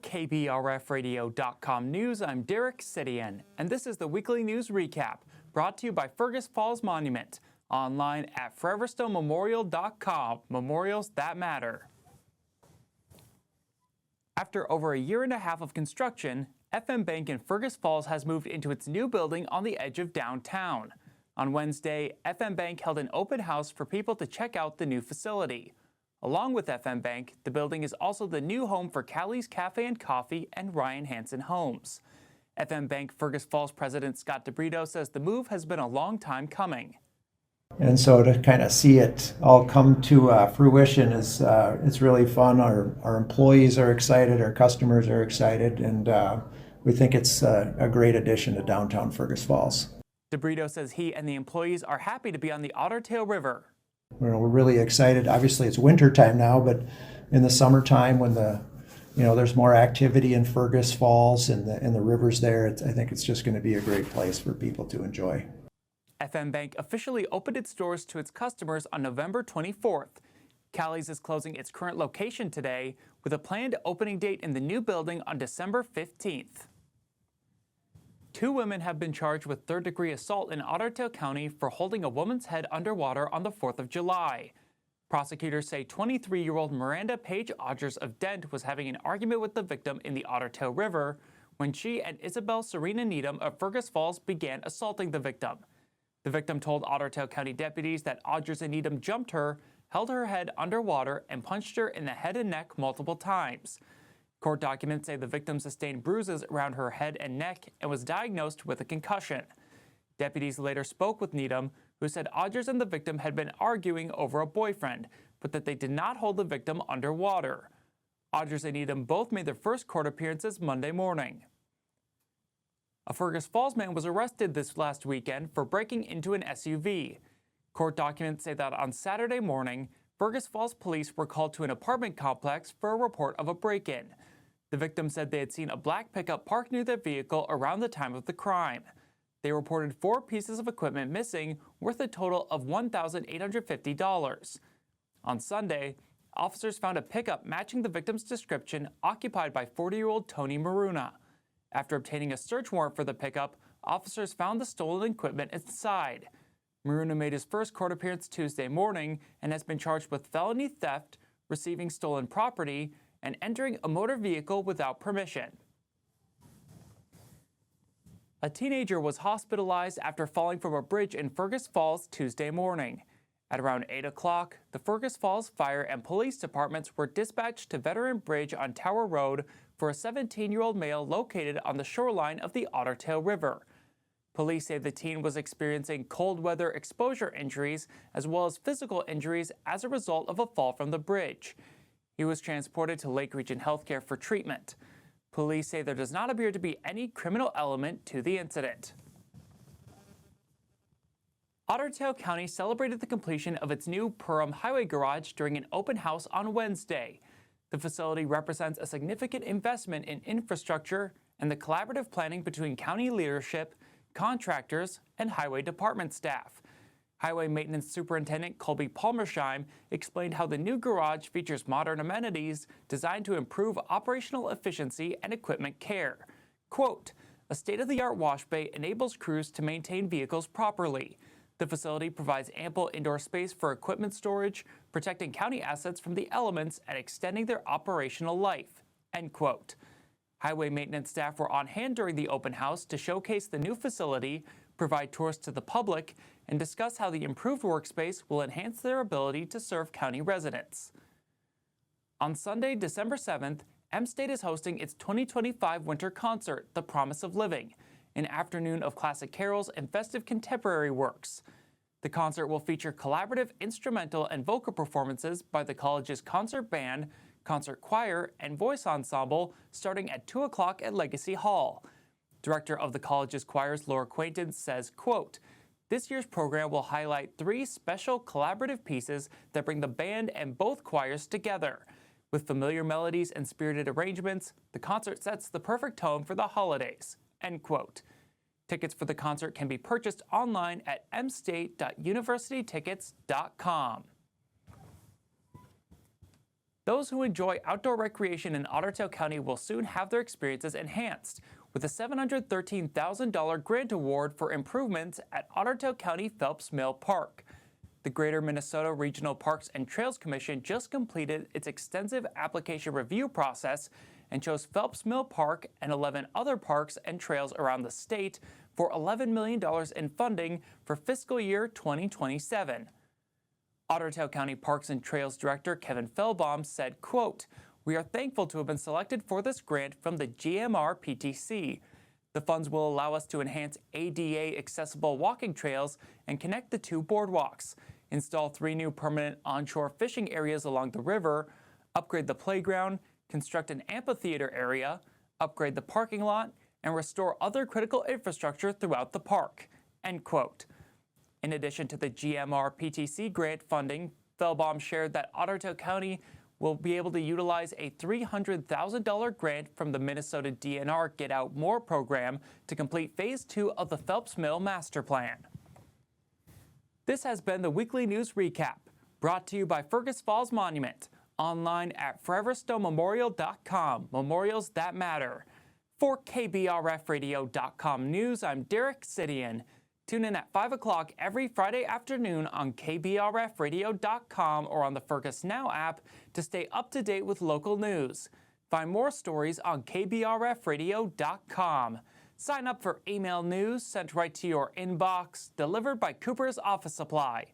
KBRFradio.com news, I'm Derek Sidian, and this is the weekly news recap brought to you by Fergus Falls Monument, online at foreverstonmemorial.com, memorials that matter. After over a year and a half of construction, FM Bank in Fergus Falls has moved into its new building on the edge of downtown. On Wednesday, FM Bank held an open house for people to check out the new facility. Along with FM Bank, the building is also the new home for Callie's Cafe and Coffee and Ryan Hansen Homes. FM Bank Fergus Falls President Scott DeBrito says the move has been a long time coming. And so to kind of see it all come to fruition is it's really fun. Our employees are excited, our customers are excited, and we think it's a great addition to downtown Fergus Falls. DeBrito says he and the employees are happy to be on the Otter Tail River. We're really excited. Obviously, it's winter time now, but in the summertime when there's more activity in Fergus Falls and the rivers there, I think it's just going to be a great place for people to enjoy. FM Bank officially opened its doors to its customers on November 24th. Callie's is closing its current location today with a planned opening date in the new building on December 15th. 2 women have been charged with third-degree assault in Otter Tail County for holding a woman's head underwater on the 4th of July. Prosecutors say 23-year-old Miranda Page Odgers of Dent was having an argument with the victim in the Otter Tail River when she and Isabel Serena Needham of Fergus Falls began assaulting the victim. The victim told Otter Tail County deputies that Odgers and Needham jumped her, held her head underwater, and punched her in the head and neck multiple times. Court documents say the victim sustained bruises around her head and neck and was diagnosed with a concussion. Deputies later spoke with Needham, who said Odgers and the victim had been arguing over a boyfriend, but that they did not hold the victim underwater. Odgers and Needham both made their first court appearances Monday morning. A Fergus Falls man was arrested this last weekend for breaking into an SUV. Court documents say that on Saturday morning, Fergus Falls police were called to an apartment complex for a report of a break-in. The victim said they had seen a black pickup parked near their vehicle around the time of the crime. They reported 4 pieces of equipment missing, worth a total of $1,850. On Sunday, officers found a pickup matching the victim's description occupied by 40-year-old Tony Maruna. After obtaining a search warrant for the pickup, officers found the stolen equipment inside. Maruna made his first court appearance Tuesday morning and has been charged with felony theft, receiving stolen property, and entering a motor vehicle without permission. A teenager was hospitalized after falling from a bridge in Fergus Falls Tuesday morning. At around 8 o'clock, the Fergus Falls Fire and Police departments were dispatched to Veteran Bridge on Tower Road for a 17-year-old male located on the shoreline of the Otter Tail River. Police say the teen was experiencing cold weather exposure injuries as well as physical injuries as a result of a fall from the bridge. He was transported to Lake Region Healthcare for treatment. Police say there does not appear to be any criminal element to the incident. Otter Tail County celebrated the completion of its new Perham Highway Garage during an open house on Wednesday. The facility represents a significant investment in infrastructure and the collaborative planning between county leadership, contractors, and highway department staff. Highway Maintenance Superintendent Colby Palmersheim explained how the new garage features modern amenities designed to improve operational efficiency and equipment care. Quote, "A state-of-the-art wash bay enables crews to maintain vehicles properly. The facility provides ample indoor space for equipment storage, protecting county assets from the elements and extending their operational life." End quote. Highway maintenance staff were on hand during the open house to showcase the new facility, provide tours to the public, and discuss how the improved workspace will enhance their ability to serve county residents. On Sunday, December 7th, M-State is hosting its 2025 winter concert, The Promise of Living, an afternoon of classic carols and festive contemporary works. The concert will feature collaborative instrumental and vocal performances by the college's concert band, concert choir, and voice ensemble starting at 2 o'clock at Legacy Hall. Director of the college's choirs, Laura Quainton, says, quote, "This year's program will highlight 3 special collaborative pieces that bring the band and both choirs together. With familiar melodies and spirited arrangements, the concert sets the perfect tone for the holidays." End quote. Tickets for the concert can be purchased online at mstate.universitytickets.com. Those who enjoy outdoor recreation in Ottertail County will soon have their experiences enhanced with a $713,000 grant award for improvements at Ottertail County Phelps Mill Park. The Greater Minnesota Regional Parks and Trails Commission just completed its extensive application review process and chose Phelps Mill Park and 11 other parks and trails around the state for $11 million in funding for fiscal year 2027. Ottertail County Parks and Trails Director Kevin Phelps said, quote, "We are thankful to have been selected for this grant from the GMR PTC. The funds will allow us to enhance ADA accessible walking trails and connect the two boardwalks, install 3 new permanent onshore fishing areas along the river, upgrade the playground, construct an amphitheater area, upgrade the parking lot, and restore other critical infrastructure throughout the park," end quote. In addition to the GMR PTC grant funding, Phelps shared that Ottertail County will be able to utilize a $300,000 grant from the Minnesota DNR Get Out More program to complete Phase 2 of the Phelps Mill Master Plan. This has been the Weekly News Recap, brought to you by Fergus Falls Monument, online at foreverstonmemorial.com, memorials that matter. For KBRFradio.com News, I'm Derek Sidian. Tune in at 5 o'clock every Friday afternoon on KBRFradio.com or on the Fergus Now app to stay up to date with local news. Find more stories on KBRFradio.com. Sign up for email news sent right to your inbox, delivered by Cooper's Office Supply.